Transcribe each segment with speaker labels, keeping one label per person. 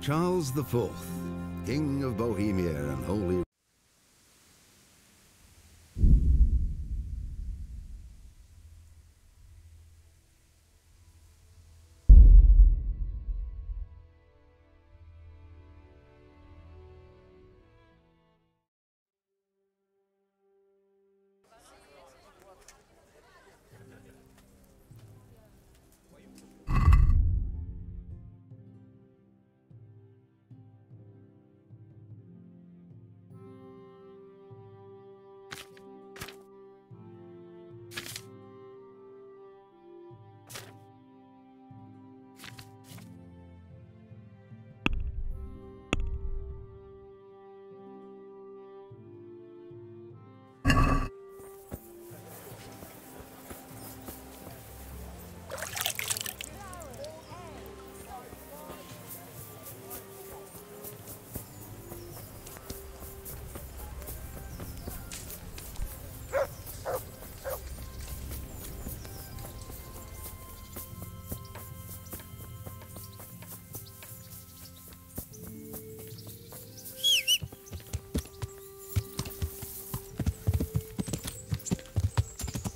Speaker 1: Charles IV, King of Bohemia and Holy...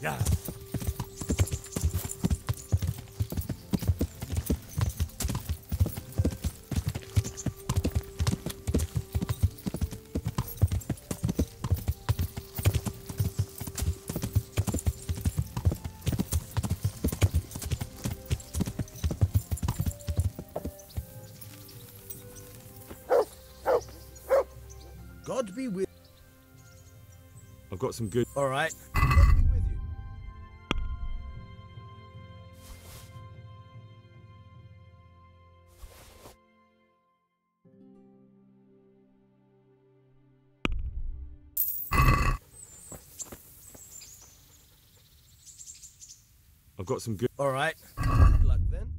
Speaker 2: Yeah.
Speaker 3: God be with...
Speaker 2: I've got some good...
Speaker 3: All right. God be with you.
Speaker 2: I've got some good...
Speaker 3: All right. Good luck then.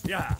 Speaker 2: Yeah.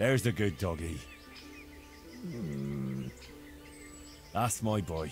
Speaker 2: There's the good doggy. That's my boy.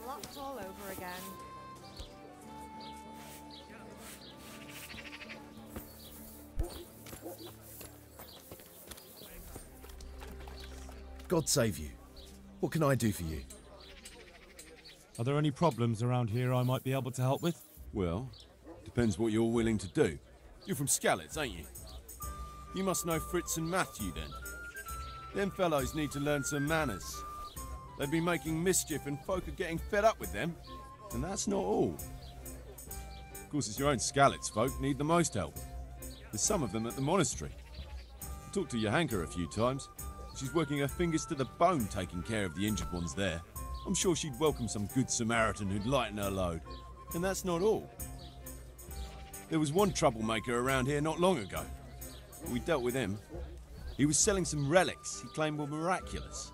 Speaker 4: Lots all over again.
Speaker 3: God save you. What can I do for you?
Speaker 2: Are there any problems around here I might be able to help with?
Speaker 5: Well, depends what you're willing to do. You're from Skalitz, ain't you? You must know Fritz and Matthew, then. Them fellows need to learn some manners. They've been making mischief and folk are getting fed up with them. And that's not all. Of course, it's your own Skalitz folk need the most help. There's some of them at the monastery. I talked to Johanka a few times. She's working her fingers to the bone taking care of the injured ones there. I'm sure she'd welcome some good Samaritan who'd lighten her load. And that's not all. There was one troublemaker around here not long ago. We dealt with him. He was selling some relics he claimed were miraculous.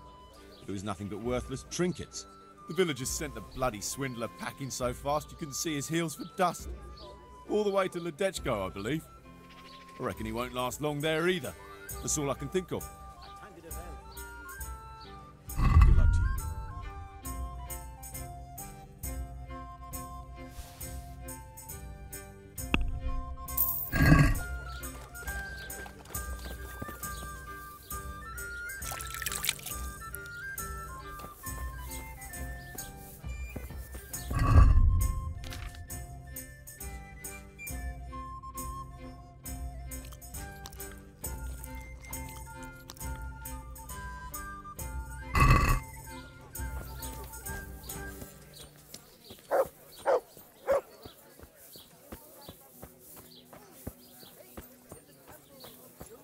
Speaker 5: But it was nothing but worthless trinkets. The villagers sent the bloody swindler packing so fast you couldn't see his heels for dust. All the way to Ledechko, I believe. I reckon he won't last long there either. That's all I can think of. Good luck to you.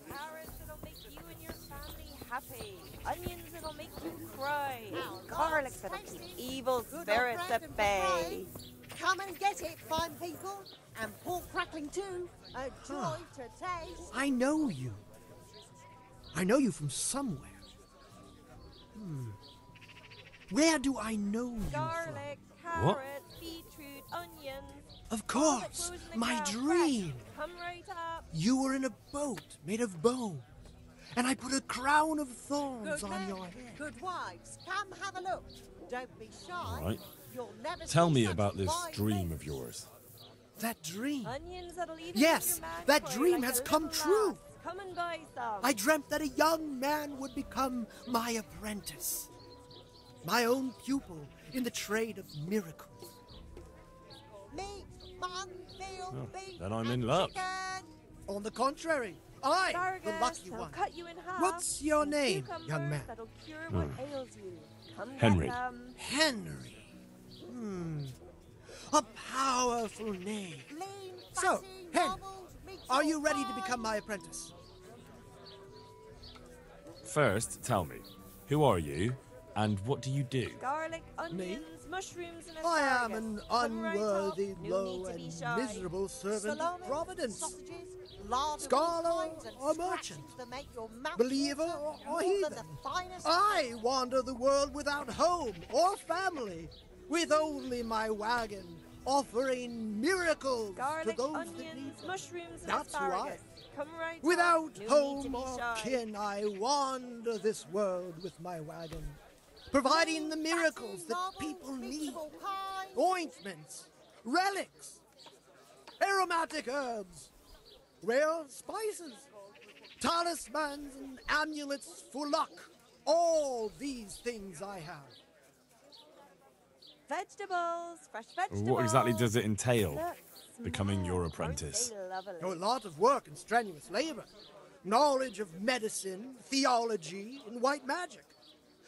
Speaker 4: Carrots that'll make you and your family happy. Onions that'll make you cry. Garlic that'll keep evil spirits at bay.
Speaker 6: Come and get it, fine people. And pork crackling too. A joy to taste.
Speaker 7: I know you. I know you from somewhere. Where do I know you
Speaker 4: Garlic,
Speaker 2: What?
Speaker 4: carrots, beetroot, onions.
Speaker 7: from? Of course,
Speaker 4: All that grows in the
Speaker 7: my
Speaker 4: ground
Speaker 7: dream.
Speaker 4: fresh. Come right up.
Speaker 7: You were in a boat made of bone, and I put a crown of thorns
Speaker 6: Good
Speaker 7: on
Speaker 6: men,
Speaker 7: your head.
Speaker 6: good wives. Come have a look. Don't be shy.
Speaker 2: Right.
Speaker 6: You'll never
Speaker 2: Tell
Speaker 6: see
Speaker 2: me
Speaker 6: such
Speaker 2: about this
Speaker 6: fine
Speaker 2: dream
Speaker 6: things.
Speaker 2: of yours.
Speaker 7: That dream.
Speaker 4: Onions that'll even
Speaker 7: Yes,
Speaker 4: make you
Speaker 7: that
Speaker 4: mad
Speaker 7: dream
Speaker 4: like
Speaker 7: has
Speaker 4: a
Speaker 7: come
Speaker 4: little
Speaker 7: true.
Speaker 4: lass. Come and buy some.
Speaker 7: I dreamt that a young man would become my apprentice, my own pupil in the trade of miracles.
Speaker 6: Meat, mutton, veal,
Speaker 2: Oh,
Speaker 6: beef,
Speaker 2: then I'm
Speaker 6: and
Speaker 2: in luck.
Speaker 6: chicken.
Speaker 7: On the contrary, I, the
Speaker 4: Asparagus,
Speaker 7: lucky
Speaker 4: they'll
Speaker 7: one.
Speaker 4: cut you in half.
Speaker 7: What's your name,
Speaker 4: Cucumbers
Speaker 7: young man?
Speaker 4: That'll cure what ails you. Come
Speaker 2: Henry.
Speaker 4: get them.
Speaker 7: Henry. A powerful name.
Speaker 6: Lean,
Speaker 7: So,
Speaker 6: fatty,
Speaker 7: Hen,
Speaker 6: novel, meat
Speaker 7: Are you
Speaker 6: or
Speaker 7: ready to
Speaker 6: fine.
Speaker 7: become my apprentice?
Speaker 2: First, tell me, who are you, and what do you do?
Speaker 4: Garlic, onions, mushrooms, and
Speaker 7: I
Speaker 4: asparagus.
Speaker 7: am an
Speaker 4: Come right up.
Speaker 7: unworthy,
Speaker 4: No
Speaker 7: low,
Speaker 4: need to be
Speaker 7: and
Speaker 4: shy.
Speaker 7: miserable servant
Speaker 6: Salami,
Speaker 7: of Providence.
Speaker 6: sausages, lard of
Speaker 7: Scholar
Speaker 6: all kinds, and
Speaker 7: or
Speaker 6: scratchings
Speaker 7: merchant,
Speaker 6: that make your mouth
Speaker 7: believer
Speaker 6: water,
Speaker 7: or
Speaker 6: more
Speaker 7: heathen.
Speaker 6: than the finest
Speaker 7: I wander the world without home or family, with only my wagon, offering miracles
Speaker 4: Garlic,
Speaker 7: to those that need
Speaker 4: onions,
Speaker 7: them.
Speaker 4: mushrooms, and
Speaker 7: That's who I
Speaker 4: asparagus. Come right up.
Speaker 7: Without
Speaker 4: No need
Speaker 7: home
Speaker 4: to be
Speaker 7: or
Speaker 4: shy.
Speaker 7: kin, I wander this world with my wagon, providing the miracles that people need. Ointments, relics, aromatic herbs, rare spices, talismans and amulets for luck. All these things I have.
Speaker 4: Vegetables, fresh vegetables.
Speaker 2: What exactly does it entail,
Speaker 4: Look,
Speaker 2: becoming your
Speaker 4: smell,
Speaker 2: apprentice?
Speaker 4: aren't they lovely?
Speaker 7: A lot of work and strenuous labor. Knowledge of medicine, theology, and white magic.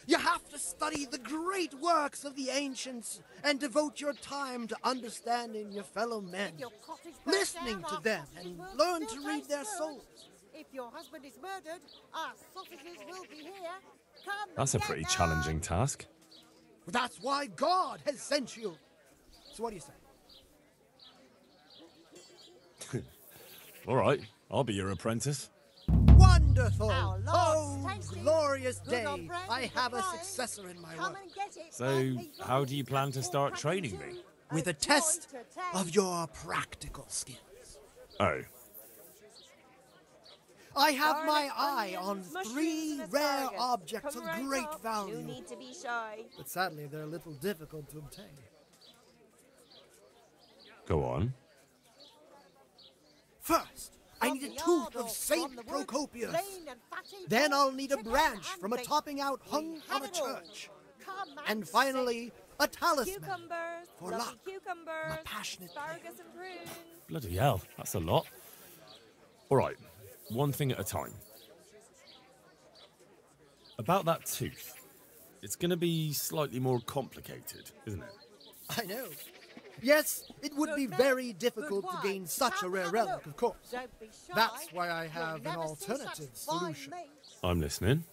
Speaker 7: You have to study the great works of the ancients and devote your time to understanding your fellow men,
Speaker 6: If your cottage burns
Speaker 7: listening
Speaker 6: down,
Speaker 7: to
Speaker 6: our
Speaker 7: them,
Speaker 6: sausages
Speaker 7: and
Speaker 6: will
Speaker 7: learn
Speaker 6: still
Speaker 7: to read
Speaker 6: taste
Speaker 7: their
Speaker 6: good.
Speaker 7: souls.
Speaker 6: If your husband is murdered, our sausages will be here. Come
Speaker 2: That's a
Speaker 6: and
Speaker 2: pretty
Speaker 6: get
Speaker 2: challenging
Speaker 6: them.
Speaker 2: task.
Speaker 7: That's why God has sent you. So what do you say?
Speaker 2: All right, I'll be your apprentice.
Speaker 7: Wonderful!
Speaker 6: Our Lord's
Speaker 7: Oh,
Speaker 6: tasty.
Speaker 7: glorious
Speaker 6: Good on
Speaker 7: day!
Speaker 6: bread
Speaker 7: I
Speaker 6: and
Speaker 7: have a
Speaker 6: fries.
Speaker 7: successor in my
Speaker 6: Come
Speaker 7: work.
Speaker 6: and get it,
Speaker 2: So,
Speaker 6: fine people.
Speaker 2: how do you plan to
Speaker 6: And
Speaker 2: start
Speaker 6: pork
Speaker 2: training
Speaker 6: crackling
Speaker 2: me?
Speaker 6: too.
Speaker 7: With a
Speaker 6: joy
Speaker 7: test
Speaker 6: to taste.
Speaker 7: of your practical skills.
Speaker 2: Oh,
Speaker 7: I have
Speaker 4: Garlic,
Speaker 7: my eye on
Speaker 4: onions, mushrooms,
Speaker 7: 3
Speaker 4: and
Speaker 7: rare
Speaker 4: asparagus.
Speaker 7: objects
Speaker 4: Come
Speaker 7: of
Speaker 4: right
Speaker 7: great
Speaker 4: up.
Speaker 7: value.
Speaker 4: No need to be shy.
Speaker 7: But sadly, they're a little difficult to obtain.
Speaker 2: go on.
Speaker 7: First, I
Speaker 6: From
Speaker 7: need a
Speaker 6: the
Speaker 7: tooth
Speaker 6: yard
Speaker 7: of
Speaker 6: or
Speaker 7: Saint
Speaker 6: from the wood,
Speaker 7: Procopius.
Speaker 6: lean and fatty
Speaker 7: Then
Speaker 6: pork,
Speaker 7: I'll need a
Speaker 6: chicken
Speaker 7: branch
Speaker 6: and
Speaker 7: from a
Speaker 6: beef.
Speaker 7: topping out hung
Speaker 6: We
Speaker 7: of
Speaker 6: have
Speaker 7: a
Speaker 6: it all.
Speaker 7: church.
Speaker 6: Come
Speaker 7: And
Speaker 6: sit.
Speaker 7: finally, a talisman.
Speaker 4: Cucumbers,
Speaker 7: For
Speaker 4: lovely
Speaker 7: luck.
Speaker 4: cucumbers,
Speaker 7: I'm a passionate
Speaker 4: asparagus and prunes.
Speaker 2: Bloody hell, that's a lot. All right, one thing at a time. About that tooth. It's going to be slightly more complicated, isn't it?
Speaker 7: I know. Yes, it would be
Speaker 6: Good
Speaker 7: very
Speaker 6: men,
Speaker 7: difficult
Speaker 6: good
Speaker 7: to gain
Speaker 6: wine.
Speaker 7: such a
Speaker 6: Come
Speaker 7: rare
Speaker 6: have a
Speaker 7: relic,
Speaker 6: look.
Speaker 7: of course.
Speaker 6: Don't be shy.
Speaker 7: That's why I
Speaker 6: You'll
Speaker 7: have an
Speaker 6: never see
Speaker 7: alternative
Speaker 6: such fine
Speaker 7: solution.
Speaker 6: meat.
Speaker 2: I'm listening.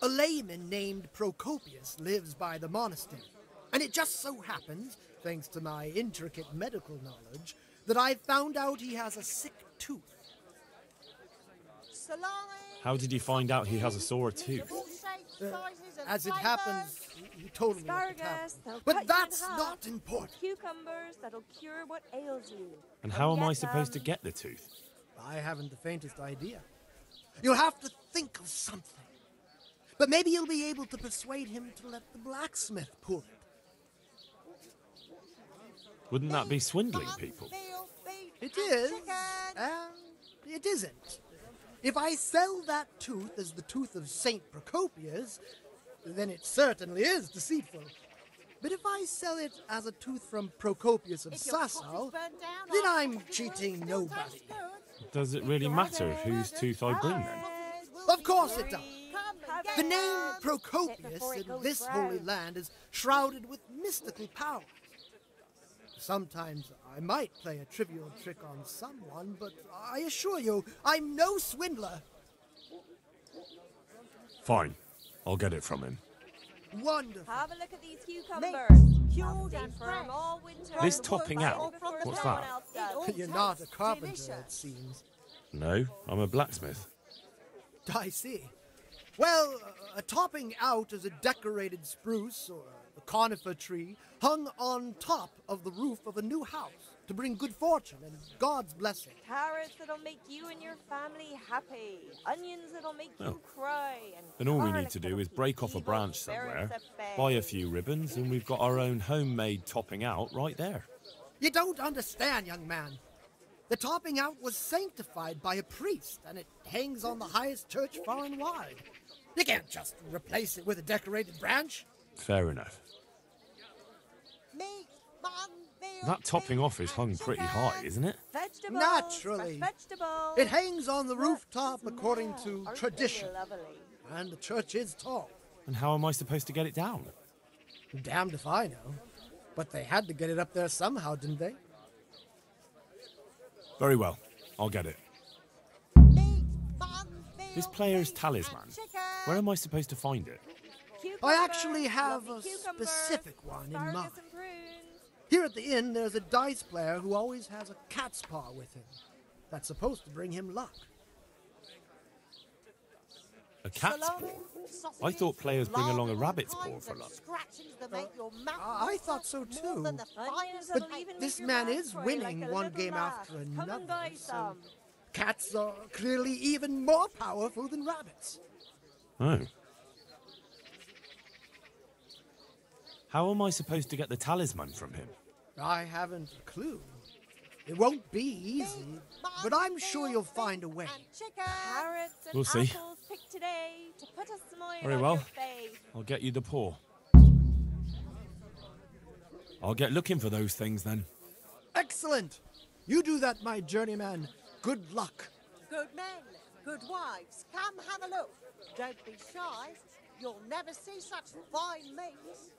Speaker 7: A layman named Procopius lives by the monastery, and it just so happens, thanks to my intricate medical knowledge, that I found out he has a sick tooth.
Speaker 6: Salami.
Speaker 2: How did you find out he has a sore tooth?
Speaker 6: All shapes, sizes, and
Speaker 7: As it
Speaker 6: flavours.
Speaker 7: happens, he told me what had
Speaker 4: Asparagus,
Speaker 7: happened.
Speaker 4: they'll cut
Speaker 7: But
Speaker 4: you in
Speaker 7: that's
Speaker 4: half.
Speaker 7: not important.
Speaker 4: Cucumbers, that'll cure what ails you.
Speaker 2: And
Speaker 4: Come
Speaker 2: how am I
Speaker 4: get
Speaker 2: supposed to
Speaker 4: them.
Speaker 2: get the tooth?
Speaker 7: I haven't the faintest idea. You'll have to think of something. But maybe you'll be able to persuade him to let the blacksmith pull it.
Speaker 2: Wouldn't that be swindling people?
Speaker 6: Veal, beef,
Speaker 7: It
Speaker 6: and
Speaker 7: is,
Speaker 6: chicken.
Speaker 7: and it isn't. If I sell that tooth as the tooth of Saint Procopius, then it certainly is deceitful. But if I sell it as a tooth from Procopius of
Speaker 6: If your cottage
Speaker 7: Sasau,
Speaker 6: burned down,
Speaker 7: then
Speaker 6: our
Speaker 7: I'm
Speaker 6: sausages will
Speaker 7: cheating
Speaker 6: still
Speaker 7: nobody.
Speaker 6: taste good.
Speaker 2: Does it really matter whose tooth I bring then?
Speaker 6: Sausages will
Speaker 7: Of
Speaker 6: be
Speaker 7: course
Speaker 6: here.
Speaker 7: it does.
Speaker 6: Come and get
Speaker 7: The name
Speaker 6: them.
Speaker 7: Procopius
Speaker 4: before it
Speaker 7: in
Speaker 4: goes
Speaker 7: this
Speaker 4: brown.
Speaker 7: holy land is shrouded with mystical power. Sometimes I might play a trivial trick on someone, but I assure you, I'm no swindler.
Speaker 2: Fine, I'll get it from him.
Speaker 7: Wonderful.
Speaker 4: Have a look at these
Speaker 6: Meat,
Speaker 4: cucumbers.
Speaker 6: cured
Speaker 4: Stay
Speaker 6: and
Speaker 4: firm
Speaker 6: fresh.
Speaker 4: all winter.
Speaker 2: This
Speaker 6: From the
Speaker 2: topping
Speaker 6: wood
Speaker 2: out,
Speaker 6: or from the
Speaker 2: what's
Speaker 6: farm.
Speaker 2: that?
Speaker 6: It all
Speaker 7: You're not a
Speaker 6: tastes
Speaker 7: carpenter, it
Speaker 6: delicious.
Speaker 7: seems.
Speaker 2: No, I'm a blacksmith.
Speaker 7: I see. Well, a topping out is a decorated spruce or a conifer tree hung on top of the roof of a new house to bring good fortune and God's blessing.
Speaker 4: Carrots that'll make you and your family happy. Onions that'll make
Speaker 2: Oh.
Speaker 4: you cry. And
Speaker 2: Then all we
Speaker 4: garlic
Speaker 2: need to do
Speaker 4: that'll
Speaker 2: is
Speaker 4: keep
Speaker 2: break off a
Speaker 4: evil
Speaker 2: branch
Speaker 4: spirits
Speaker 2: somewhere,
Speaker 4: at bay.
Speaker 2: buy a few ribbons, and we've got our own homemade topping out right there.
Speaker 7: You don't understand, young man. The topping out was sanctified by a priest, and it hangs on the highest church far and wide. You can't just replace it with a decorated branch.
Speaker 2: Fair enough.
Speaker 6: Meat, mutton, veal,
Speaker 2: That topping
Speaker 6: beef,
Speaker 2: off is hung
Speaker 6: and
Speaker 2: pretty
Speaker 6: chicken.
Speaker 2: high, isn't it?
Speaker 4: Vegetables.
Speaker 7: Naturally.
Speaker 4: Fresh vegetables.
Speaker 7: It hangs on the
Speaker 4: What
Speaker 7: rooftop according
Speaker 4: smell.
Speaker 7: to
Speaker 4: Aren't they
Speaker 7: tradition,
Speaker 4: lovely?
Speaker 7: and the church is tall.
Speaker 2: And how am I supposed to get it down?
Speaker 7: Damned if I know. But they had to get it up there somehow, didn't they?
Speaker 2: Very well, I'll get it.
Speaker 6: Meat, mutton, veal,
Speaker 2: This player's
Speaker 6: beef,
Speaker 2: talisman.
Speaker 6: and chicken.
Speaker 2: Where am I supposed to find it?
Speaker 7: I actually
Speaker 4: Cucumbers,
Speaker 7: have
Speaker 4: lovely
Speaker 7: a
Speaker 4: cucumbers,
Speaker 7: specific one in
Speaker 4: asparagus
Speaker 7: mind.
Speaker 4: and prunes.
Speaker 7: Here at the inn, there's a dice player who always has a cat's paw with him. That's supposed to bring him luck.
Speaker 2: A cat's paw?
Speaker 6: Salami,
Speaker 2: I thought players bring
Speaker 6: lard
Speaker 2: along a
Speaker 6: and
Speaker 2: rabbit's
Speaker 6: all
Speaker 2: paw
Speaker 6: kinds
Speaker 2: for
Speaker 6: of
Speaker 2: luck.
Speaker 6: Scratchings that make your mouth
Speaker 7: I
Speaker 6: water
Speaker 7: thought so
Speaker 6: more
Speaker 7: too.
Speaker 6: than the
Speaker 4: Onions
Speaker 6: finest
Speaker 4: that'll
Speaker 6: of
Speaker 4: even make
Speaker 7: this
Speaker 4: your
Speaker 7: man
Speaker 4: man
Speaker 7: is
Speaker 4: cry
Speaker 7: winning
Speaker 4: like a
Speaker 7: one
Speaker 4: little
Speaker 7: game
Speaker 4: laugh.
Speaker 7: after
Speaker 4: Come
Speaker 7: another,
Speaker 4: and buy
Speaker 7: so-
Speaker 4: some.
Speaker 7: Cats are clearly even more powerful than rabbits.
Speaker 2: Oh. How am I supposed to get the talisman from him?
Speaker 7: I haven't a clue. It won't be easy, but I'm sure you'll find a way.
Speaker 4: Carrots and
Speaker 2: We'll see.
Speaker 4: apples picked today to put a smile
Speaker 2: Very
Speaker 4: on
Speaker 2: well.
Speaker 4: your face.
Speaker 2: I'll get you the paw. I'll get looking for those things then.
Speaker 7: Excellent! You do that, my journeyman. Good luck.
Speaker 6: Good men, good wives, come have a look. Don't be shy. You'll never see such fine meat.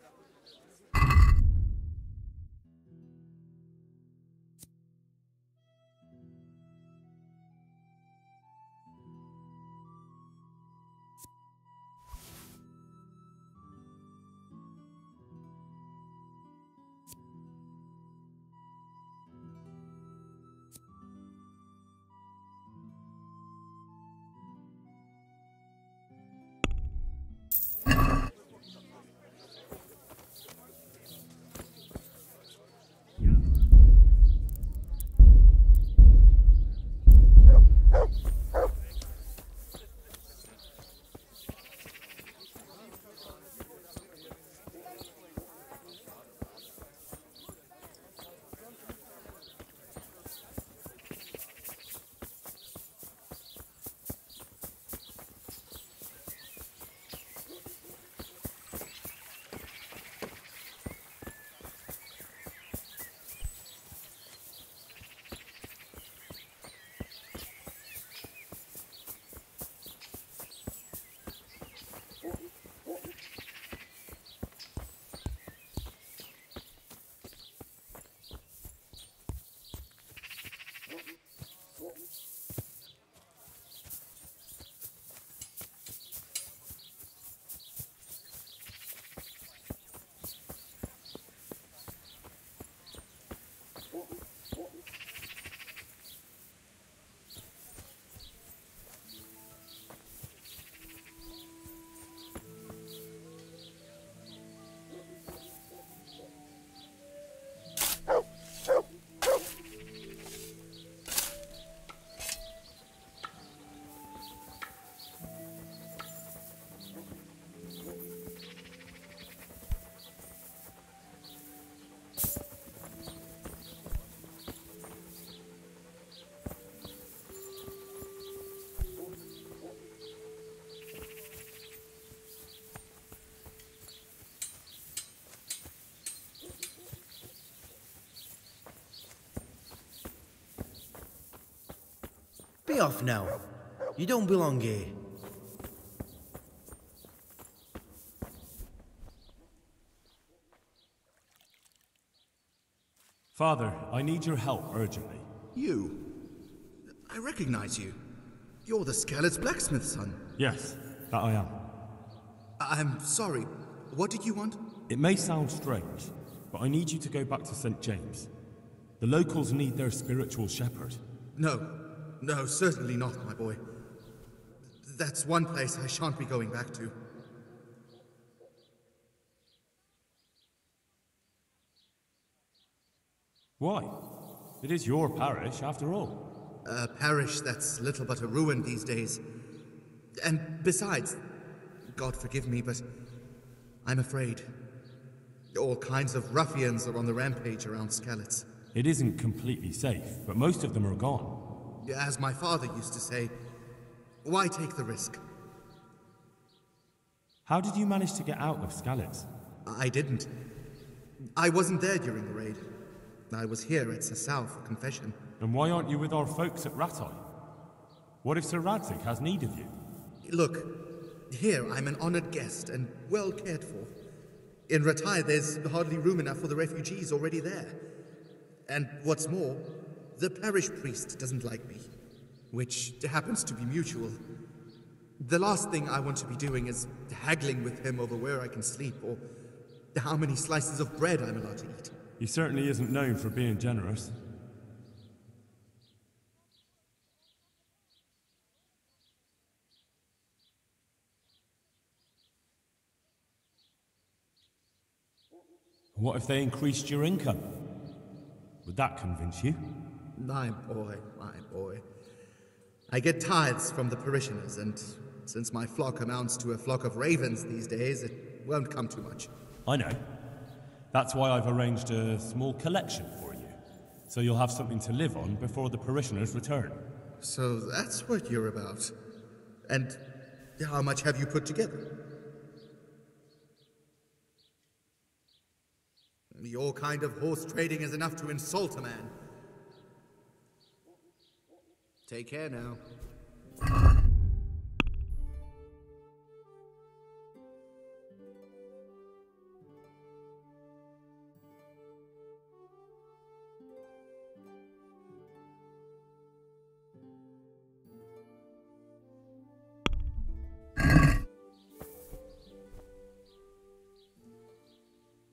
Speaker 8: Be off now. You don't belong here.
Speaker 2: Father, I need your help urgently.
Speaker 9: You? I recognize you. You're the Skelett's blacksmith's son.
Speaker 2: Yes, that I am.
Speaker 9: I'm sorry. What did you want?
Speaker 2: It may sound strange, but I need you to go back to St. James. The locals need their spiritual shepherd.
Speaker 9: No, certainly not, my boy. That's one place I shan't be going back to.
Speaker 2: Why? It is your parish, after all.
Speaker 9: A parish that's little but a ruin these days. And besides, God forgive me, but I'm afraid. All kinds of ruffians are on the rampage around Skelett's.
Speaker 2: It isn't completely safe, but most of them are gone.
Speaker 9: As my father used to say, why take the risk?
Speaker 2: How did you manage to get out of Skelett's?
Speaker 9: I didn't. I wasn't there during the raid. I was here at Sasau for confession.
Speaker 2: And why aren't you with our folks at Rattay? What if Sir Radzig has need of you?
Speaker 9: Look, here I'm an honored guest and well cared for. In Rattay, there's hardly room enough for the refugees already there. And what's more, the parish priest doesn't like me, which happens to be mutual. The last thing I want to be doing is haggling with him over where I can sleep or how many slices of bread I'm allowed to eat.
Speaker 2: He certainly isn't known for being generous. What if they increased your income? Would that convince you?
Speaker 9: My boy. I get tithes from the parishioners, and since my flock amounts to a flock of ravens these days, it won't come too much.
Speaker 2: I know. That's why I've arranged a small collection for you, so you'll have something to live on before the parishioners return.
Speaker 9: So that's what you're about. And how much have you put together? Your kind of horse trading is enough to insult a man. Take care now.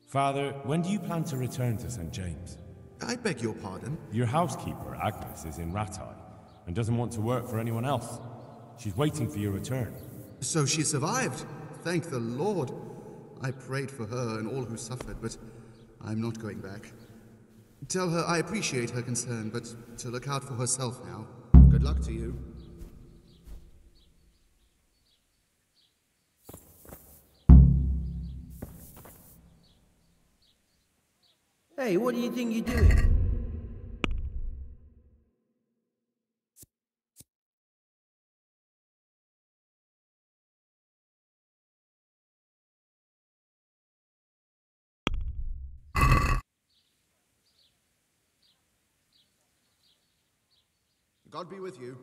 Speaker 2: Father, when do you plan to return to St. James?
Speaker 9: I beg your pardon?
Speaker 2: Your housekeeper, Agnes, is in Rattay and doesn't want to work for anyone else. She's waiting for your return.
Speaker 9: So she survived. Thank the Lord. I prayed for her and all who suffered, but I'm not going back. Tell her I appreciate her concern, but to look out for herself now. Good luck to you.
Speaker 8: Hey, what do you think you're doing?
Speaker 9: God be with you.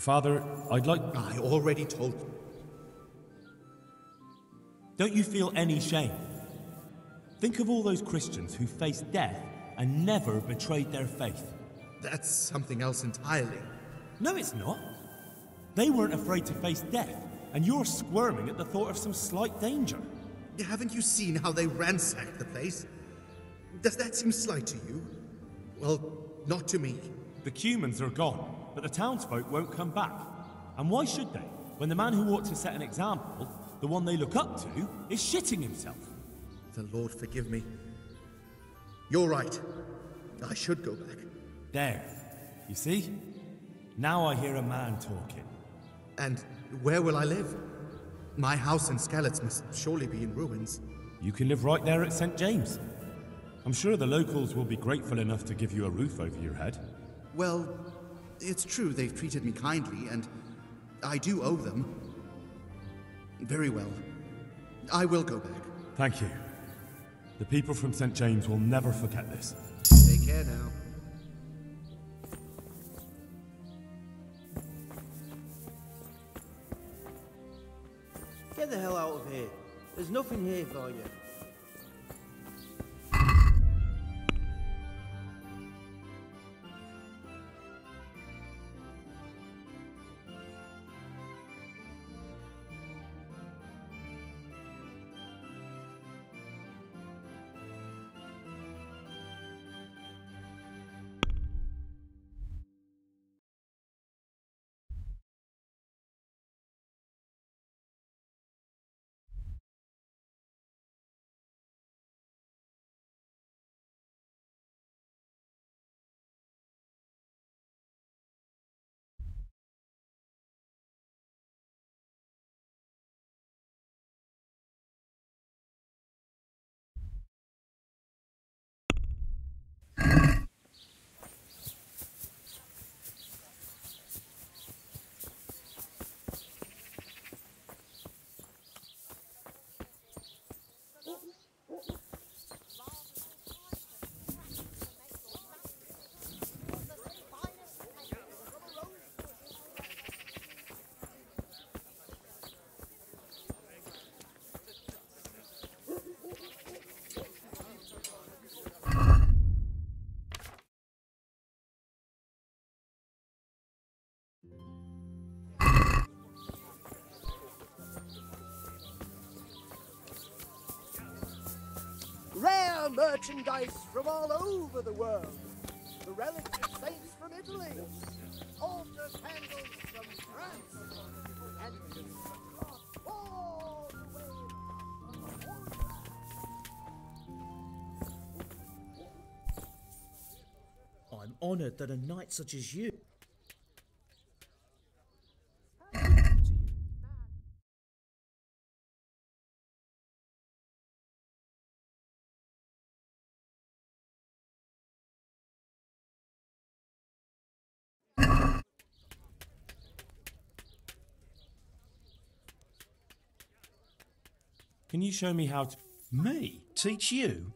Speaker 2: Father, I'd like...
Speaker 9: I already told you.
Speaker 2: Don't you feel any shame? Think of all those Christians who faced death and never betrayed their faith.
Speaker 9: That's something else entirely.
Speaker 2: No, it's not. They weren't afraid to face death, and you're squirming at the thought of some slight danger.
Speaker 9: Haven't you seen how they ransacked the place? Does that seem slight to you? Well, not to me.
Speaker 2: The Cumans are gone, but the townsfolk won't come back. And why should they, when the man who ought to set an example, the one they look up to, is shitting himself?
Speaker 9: The Lord forgive me. You're right. I should go back.
Speaker 2: There. You see? Now I hear a man talking.
Speaker 9: And where will I live? My house in Skalitz must surely be in ruins.
Speaker 2: You can live right there at St. James. I'm sure the locals will be grateful enough to give you a roof over your head.
Speaker 9: Well, it's true they've treated me kindly, and I do owe them. Very well. I will go back.
Speaker 2: Thank you. The people from St. James will never forget this.
Speaker 9: Take care now.
Speaker 8: Get the hell out of here. There's nothing here for you.
Speaker 7: merchandise from all over the world. The relics of saints from Italy, altar candles from France, and across all the way.
Speaker 8: I'm honoured that a knight such as you.
Speaker 2: Can you show me how to...
Speaker 10: Me? Teach you?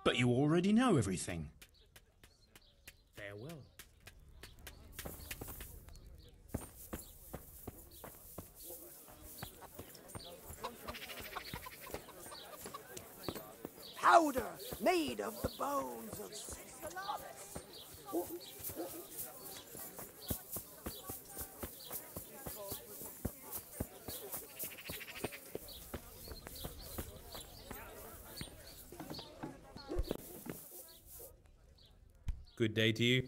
Speaker 10: But you already know everything.
Speaker 8: Farewell.
Speaker 7: Powder made of the bones of Solaris.
Speaker 2: Good day to you.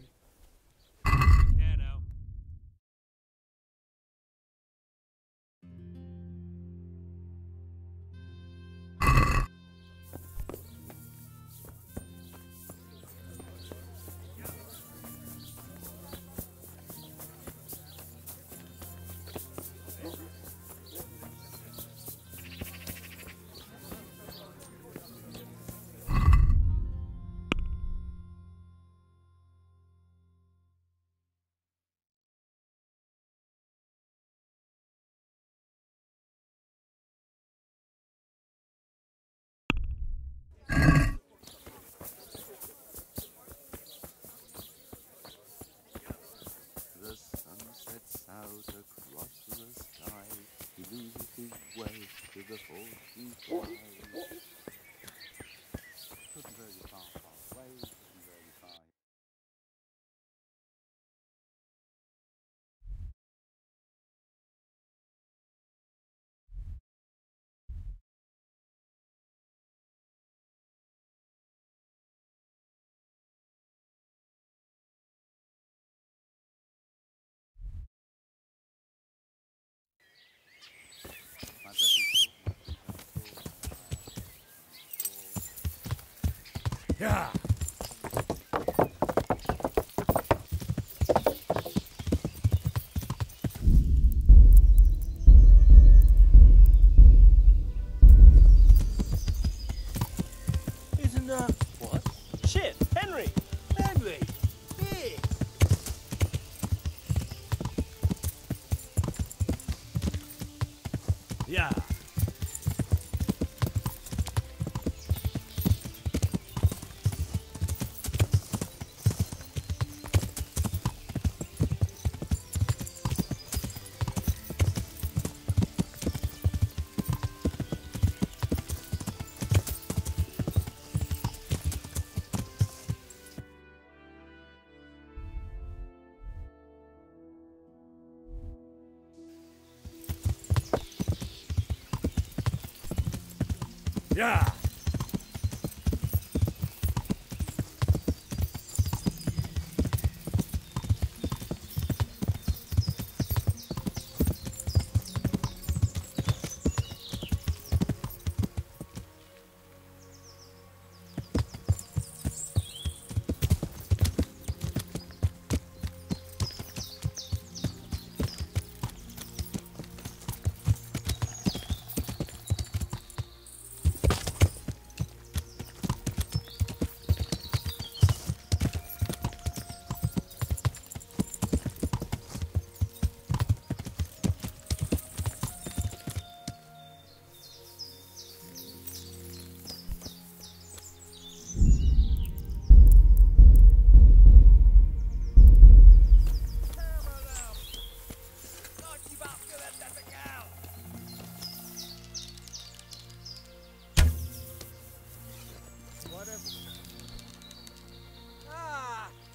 Speaker 11: The sun sets out across the sky. He loses his way to the 45. Looking very far, far away. Looking very far. My breath is
Speaker 3: Yeah.
Speaker 8: Isn't that... What? Shit! Henry! Henry! Big!
Speaker 2: Yeah. Yeah.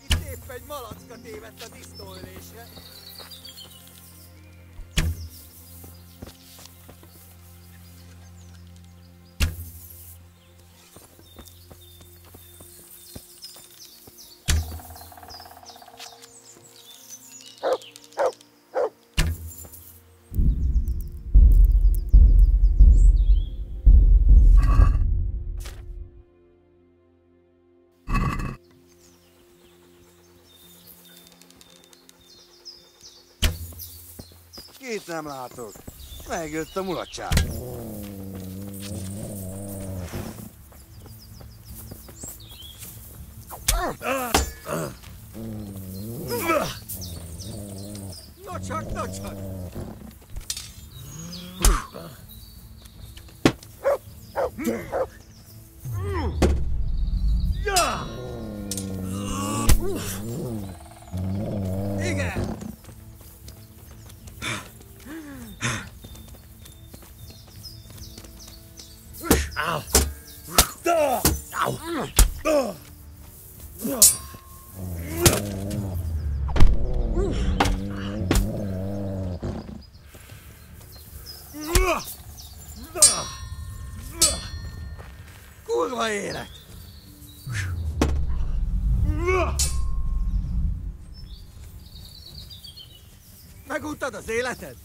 Speaker 12: Itt épp egy malacka tévedt a disztóülésre. Kit nem látok. Megjött a mulatság.
Speaker 13: Nocsak, nocsak! Igen!
Speaker 10: Ow! Ow!
Speaker 13: Kurva élet! Meguntad az életed?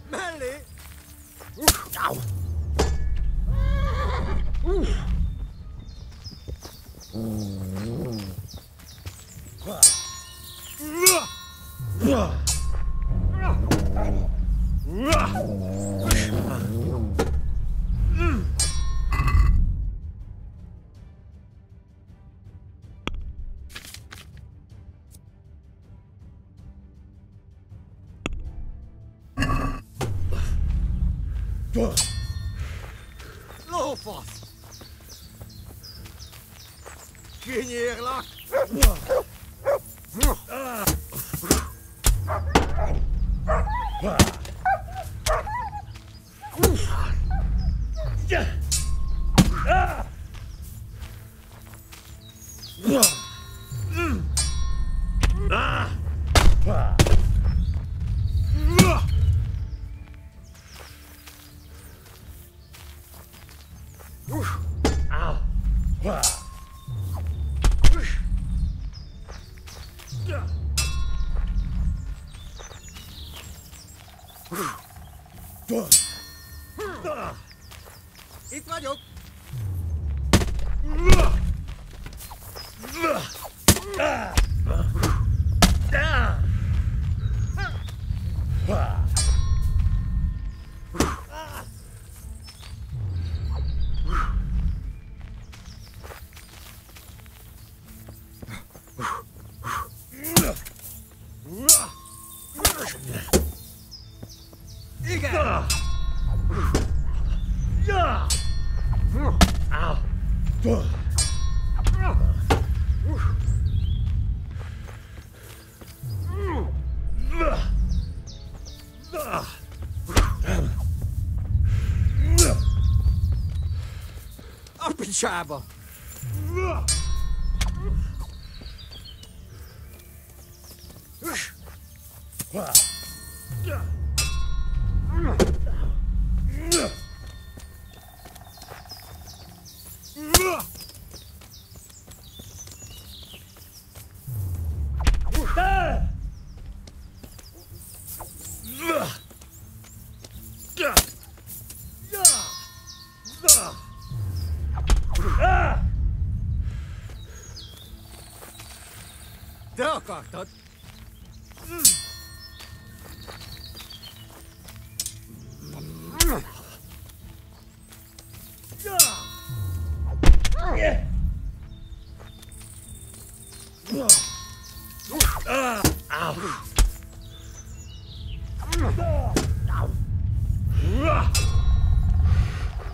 Speaker 13: Mellé! Lófasz! Kinyírlak! Itt vagyok! Igen! A picsába! Te akartad?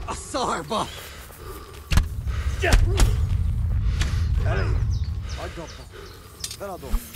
Speaker 13: A szarba!
Speaker 12: Elég! Hagyd abba! Feladom!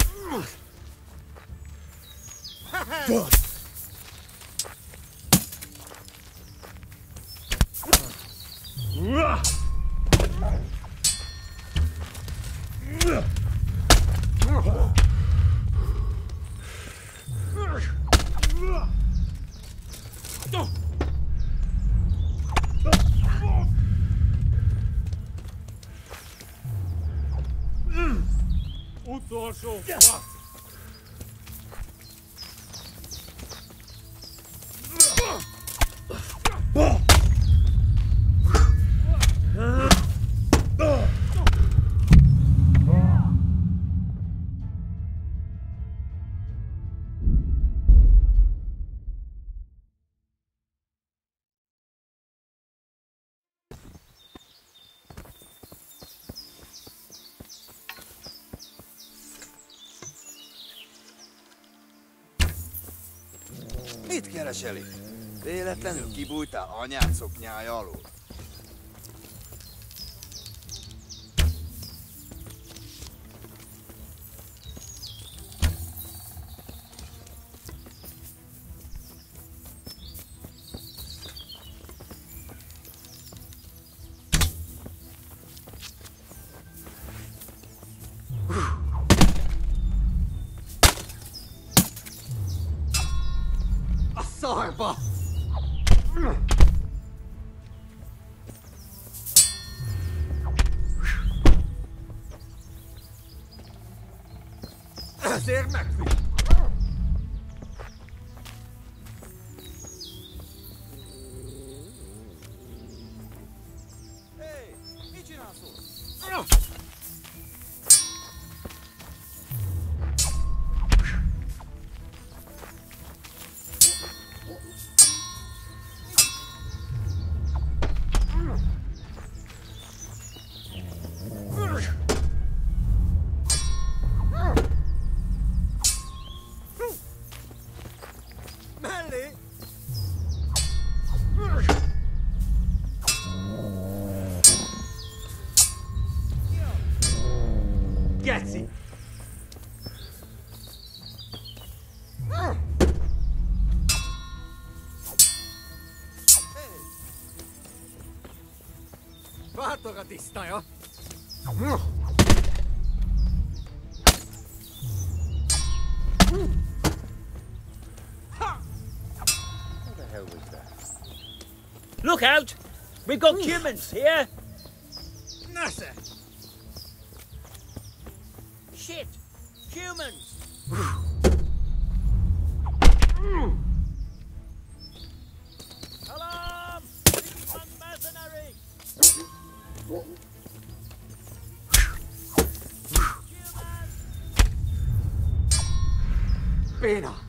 Speaker 12: Mit keresel itt? Véletlenül kibújtál anyád szoknyája alól?
Speaker 13: A szarba! Ezért megfizet!
Speaker 12: Hé, mit csinálsz ott?
Speaker 13: Mellé! Geci! Váltok a tisztája!
Speaker 12: What the hell was that?
Speaker 14: Look out! We've got humans here!
Speaker 13: Nesze!
Speaker 14: Shit! Humans! Alarm! One mercenary!
Speaker 13: Béna!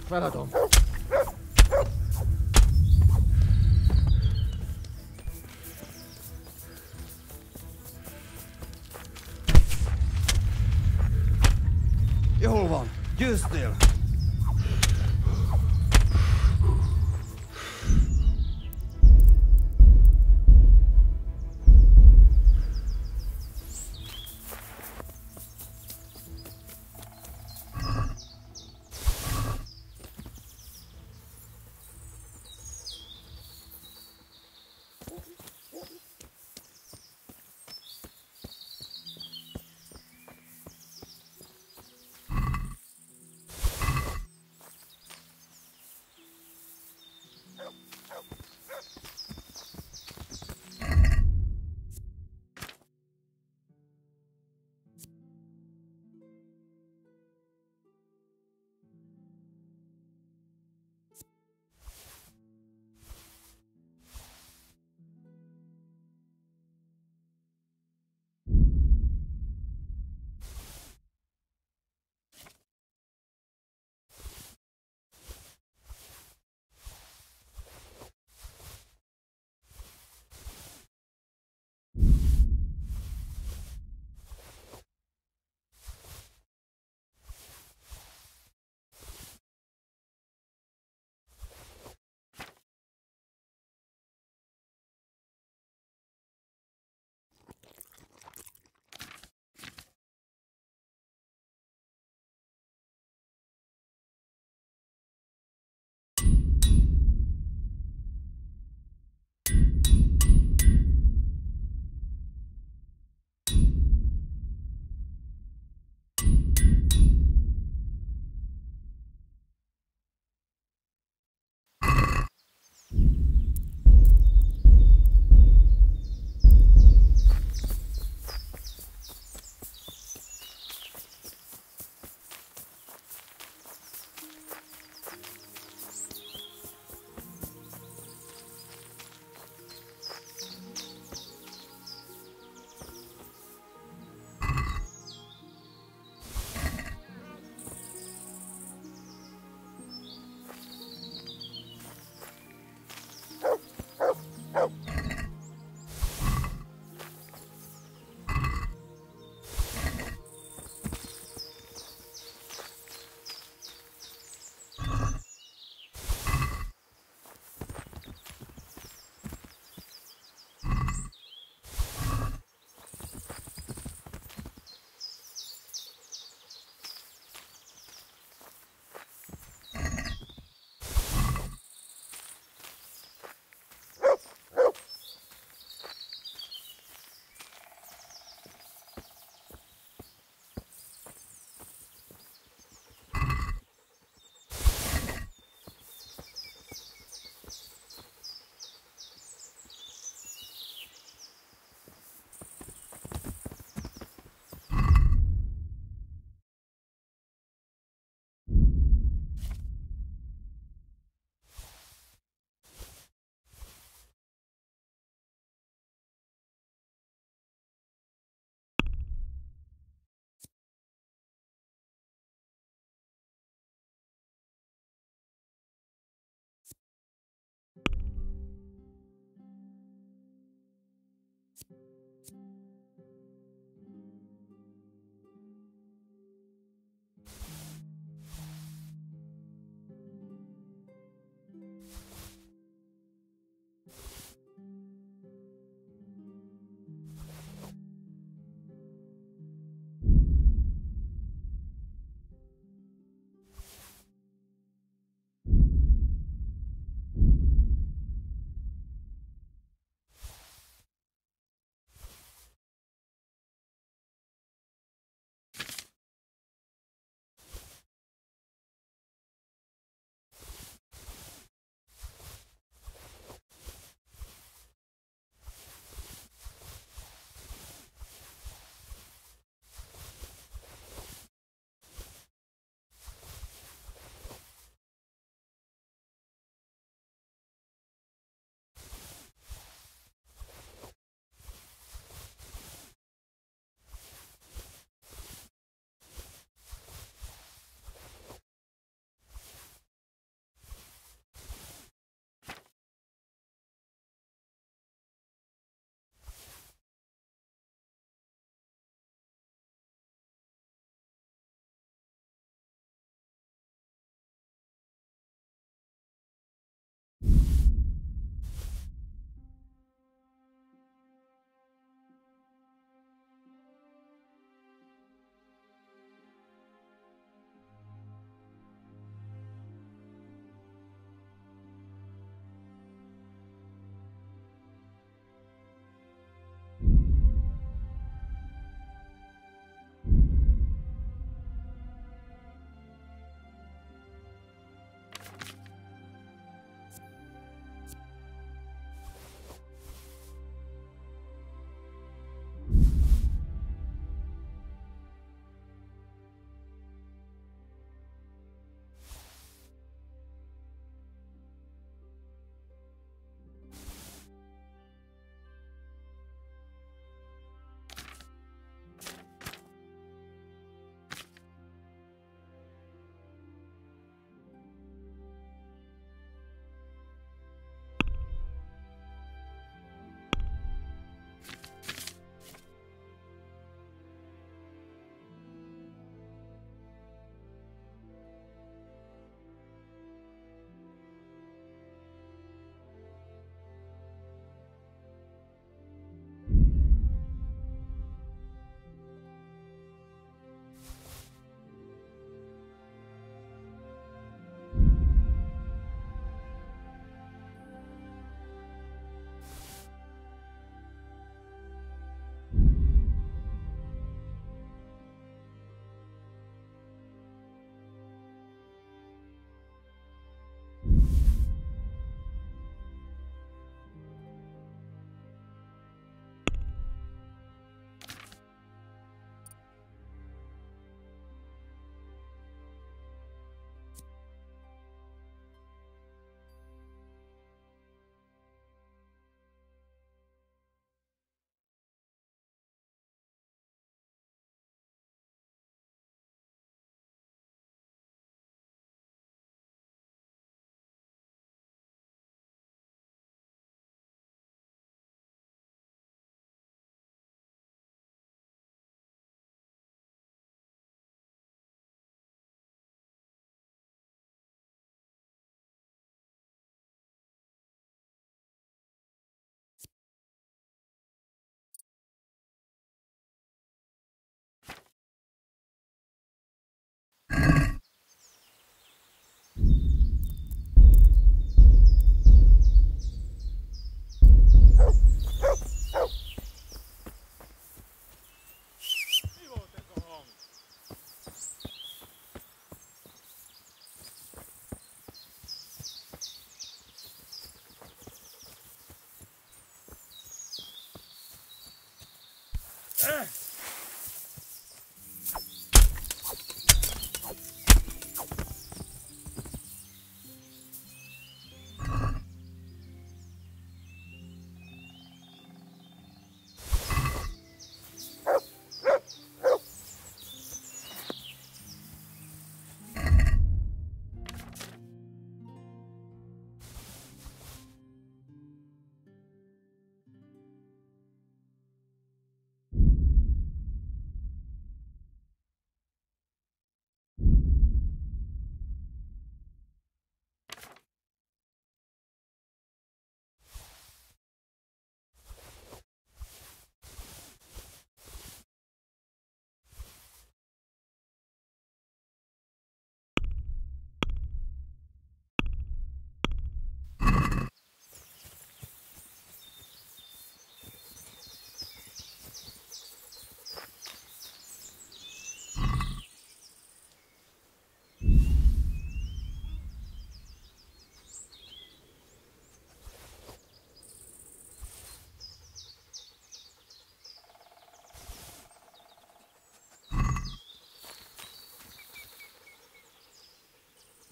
Speaker 13: Feladom.
Speaker 12: Jól van, győztél!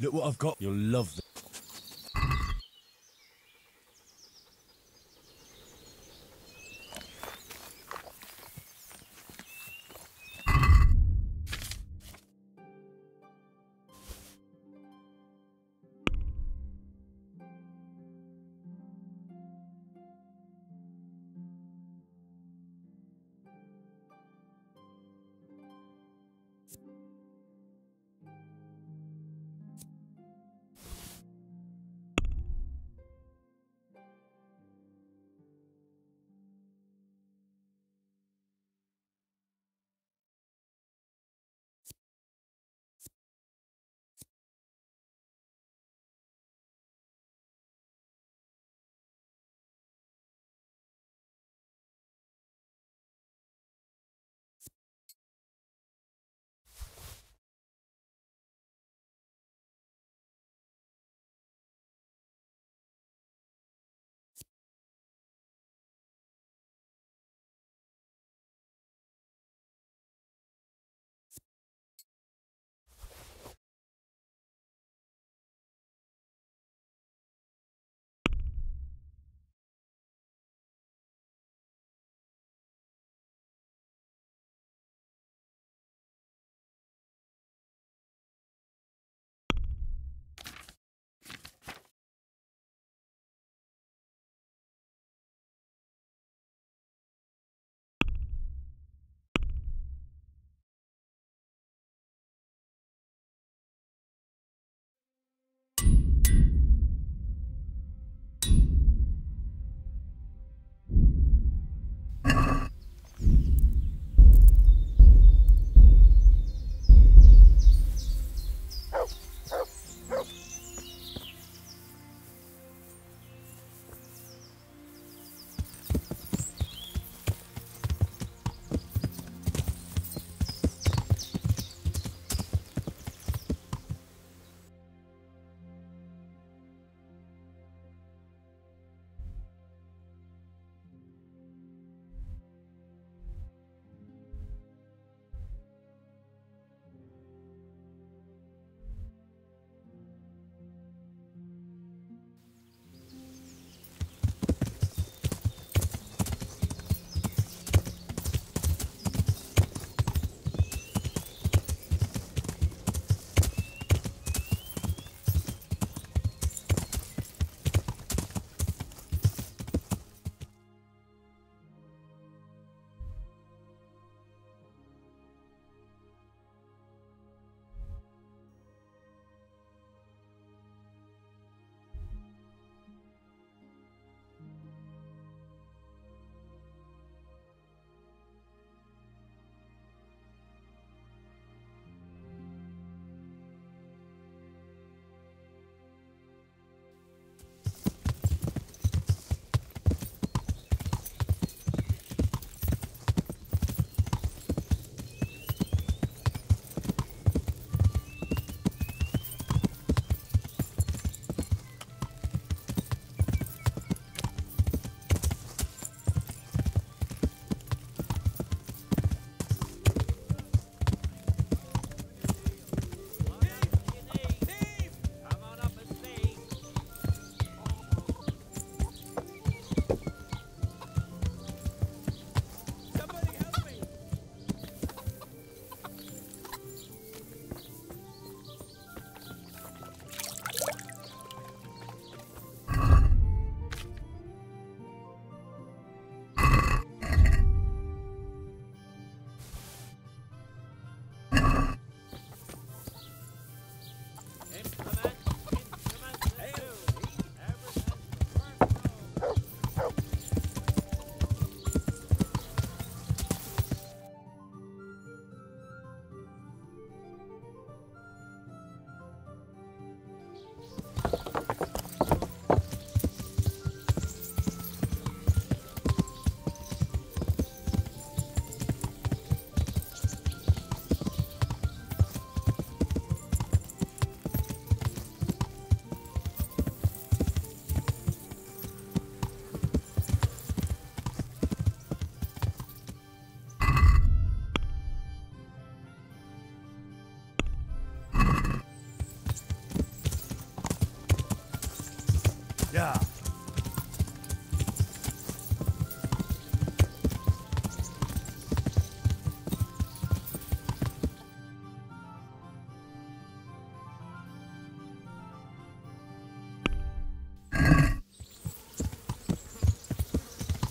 Speaker 2: Look what I've got. You'll love them.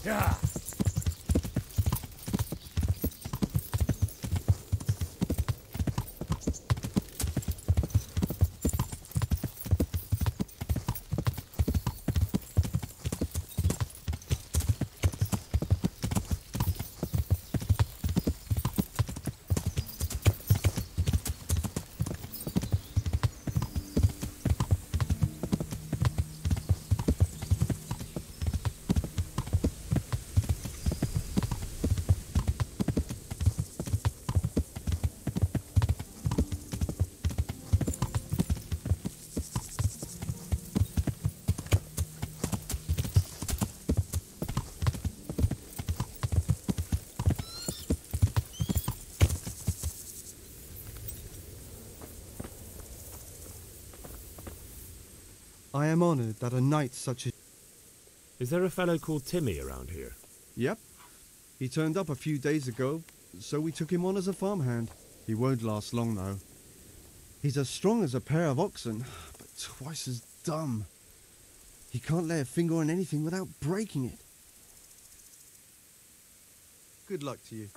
Speaker 2: Yeah.
Speaker 15: I am honored that a knight such as...
Speaker 2: Is there a fellow called Timmy around here?
Speaker 15: Yep. He turned up a few days ago, so we took him on as a farmhand. He won't last long, though. He's as strong as a pair of oxen, but twice as dumb. He can't lay a finger on anything without breaking it. Good luck to you.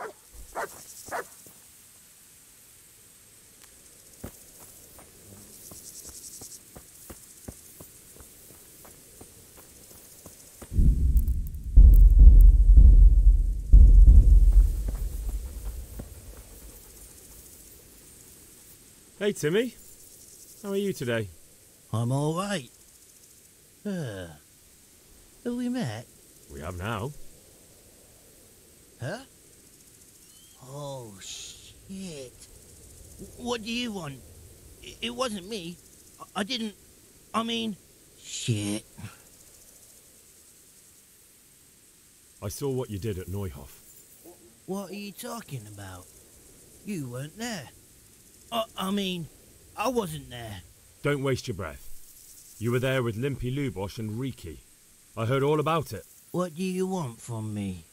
Speaker 2: Hey, Timmy. How are you today?
Speaker 16: I'm all right. Have we met?
Speaker 2: We have now.
Speaker 16: Huh? Oh, shit. What do you want? It wasn't me. I didn't... I mean... Shit.
Speaker 2: I saw what you did at Neuhof.
Speaker 16: What are you talking about? You weren't there. I mean, I wasn't there.
Speaker 2: Don't waste your breath. You were there with Limpy Lubosh and Riki. I heard all about it.
Speaker 16: What do you want from me?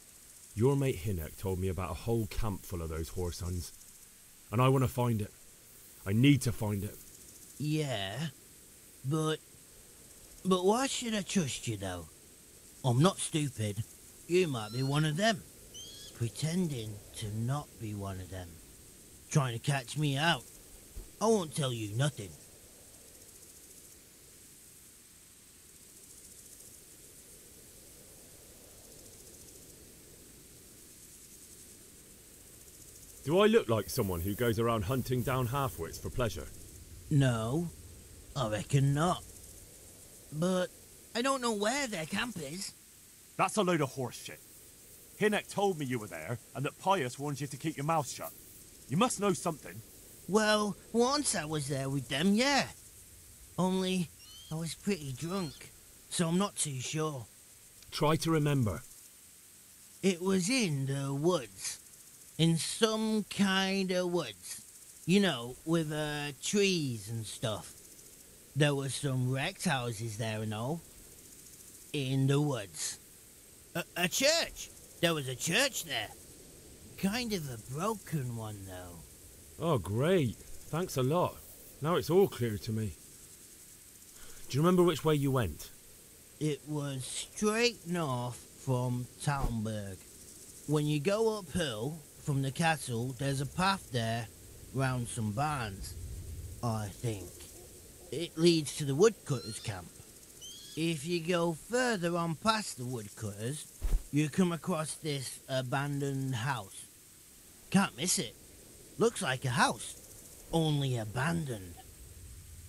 Speaker 2: Your mate Hinek told me about a whole camp full of those horse huns. And I want to find it. I need to find it.
Speaker 16: Yeah, but why should I trust you, though? I'm not stupid. You might be one of them. Pretending to not be one of them. Trying to catch me out. I won't tell you nothing.
Speaker 2: Do I look like someone who goes around hunting down half-wits for pleasure?
Speaker 16: No, I reckon not. But I don't know where their camp is.
Speaker 2: That's a load of horse shit. Hinek told me you were there and that Pius warned you to keep your mouth shut. You must know something.
Speaker 16: Well, once I was there with them, yeah. Only I was pretty drunk, so I'm not too sure.
Speaker 2: Try to remember.
Speaker 16: It was in the woods. In some kind of woods. You know, with trees and stuff. There were some wrecked houses there and all. In the woods. A church. There was a church there. Kind of a broken one, though.
Speaker 2: Oh, great. Thanks a lot. Now it's all clear to me. Do you remember which way you went?
Speaker 16: It was straight north from Talmberg. When you go uphill from the castle, there's a path there round some barns, I think. It leads to the woodcutters' camp. If you go further on past the woodcutters, you come across this abandoned house. Can't miss it. Looks like a house, only abandoned.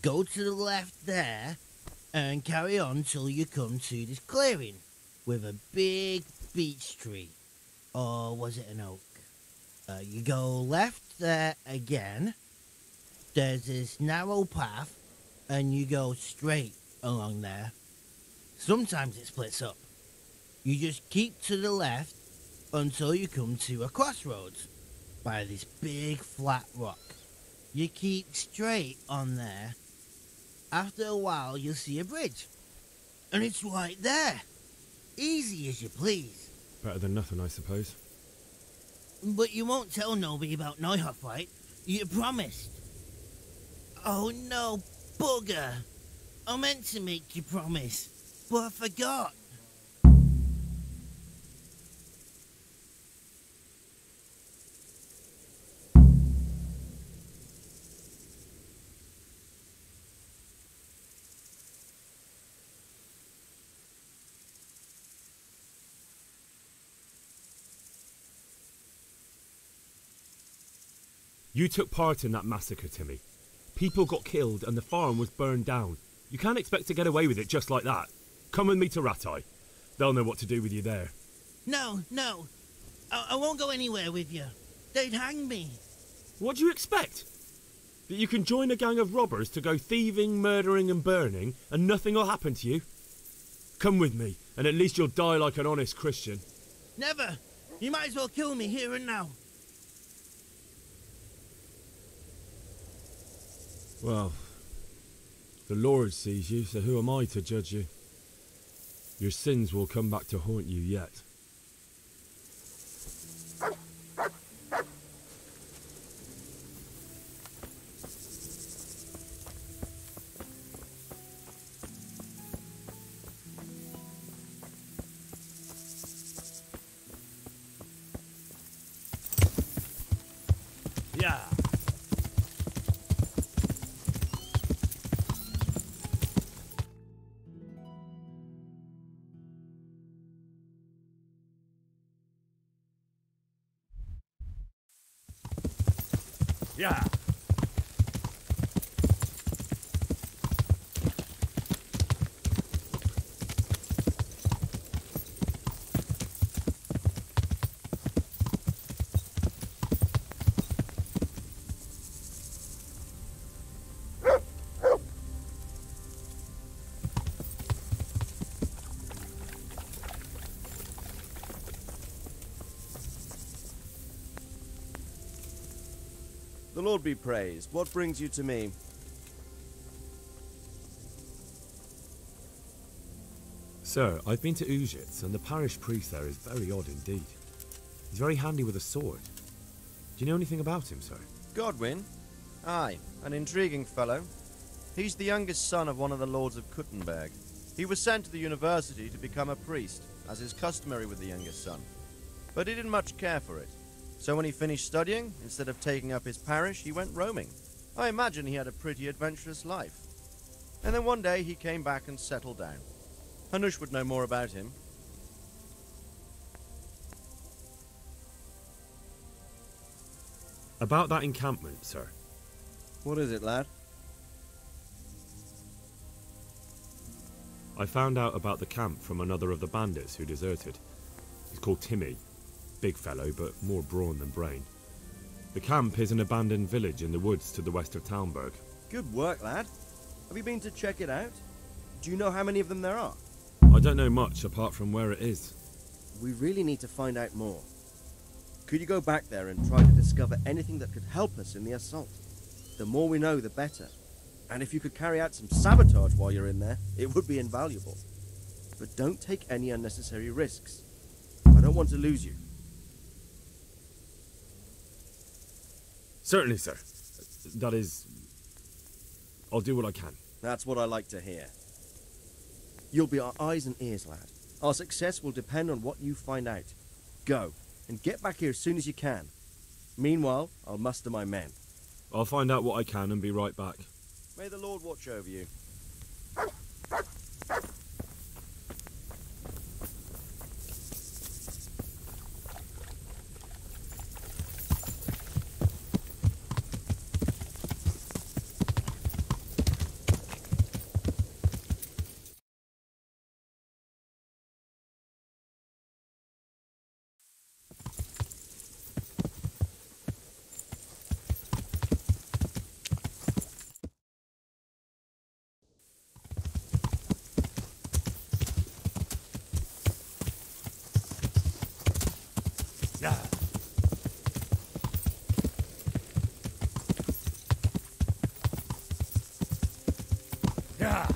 Speaker 16: Go to the left there and carry on till you come to this clearing with a big beech tree. Or was it an oak? You go left there again. There's this narrow path and you go straight along there. Sometimes it splits up. You just keep to the left until you come to a crossroads by this big flat rock. You keep straight on there. After a while you'll see a bridge. And it's right there. Easy as you please.
Speaker 2: Better than nothing, I suppose.
Speaker 16: But you won't tell nobody about Neuhof, right? You promised. Oh no, bugger. I meant to make you promise, but I forgot.
Speaker 2: You took part in that massacre, Timmy. People got killed and the farm was burned down. You can't expect to get away with it just like that. Come with me to Rattay. They'll know what to do with you there.
Speaker 16: No. I won't go anywhere with you. They'd hang me.
Speaker 2: What do you expect? That you can join a gang of robbers to go thieving, murdering and burning and nothing will happen to you? Come with me, and at least you'll die like an honest Christian.
Speaker 16: Never. You might as well kill me here and now.
Speaker 2: Well, the Lord sees you, so who am I to judge you? Your sins will come back to haunt you yet. Yeah. Yeah.
Speaker 17: The Lord be praised. What brings you to me?
Speaker 2: Sir, I've been to Ujitz, and the parish priest there is very odd indeed. He's very handy with a sword. Do you know anything about him, sir?
Speaker 17: Godwin? Aye, an intriguing fellow. He's the youngest son of one of the lords of Kuttenberg. He was sent to the university to become a priest, as is customary with the youngest son. But he didn't much care for it. So when he finished studying, instead of taking up his parish, he went roaming. I imagine he had a pretty adventurous life. And then one day he came back and settled down. Hanush would know more about him.
Speaker 2: About that encampment, sir.
Speaker 17: What is it, lad?
Speaker 2: I found out about the camp from another of the bandits who deserted. He's called Timmy. Big fellow, but more brawn than brain. The camp is an abandoned village in the woods to the west of Talmberg.
Speaker 17: Good work, lad. Have you been to check it out? Do you know how many of them there are?
Speaker 2: I don't know much apart from where it is.
Speaker 17: We really need to find out more. Could you go back there and try to discover anything that could help us in the assault? The more we know, the better. And if you could carry out some sabotage while you're in there, it would be invaluable. But don't take any unnecessary risks. I don't want to lose you.
Speaker 2: Certainly, sir. That is... I'll do what I can.
Speaker 17: That's what I like to hear. You'll be our eyes and ears, lad. Our success will depend on what you find out. Go, and get back here as soon as you can. Meanwhile, I'll muster my men.
Speaker 2: I'll find out what I can and be right back.
Speaker 17: May the Lord watch over you.
Speaker 2: Yeah. Yeah.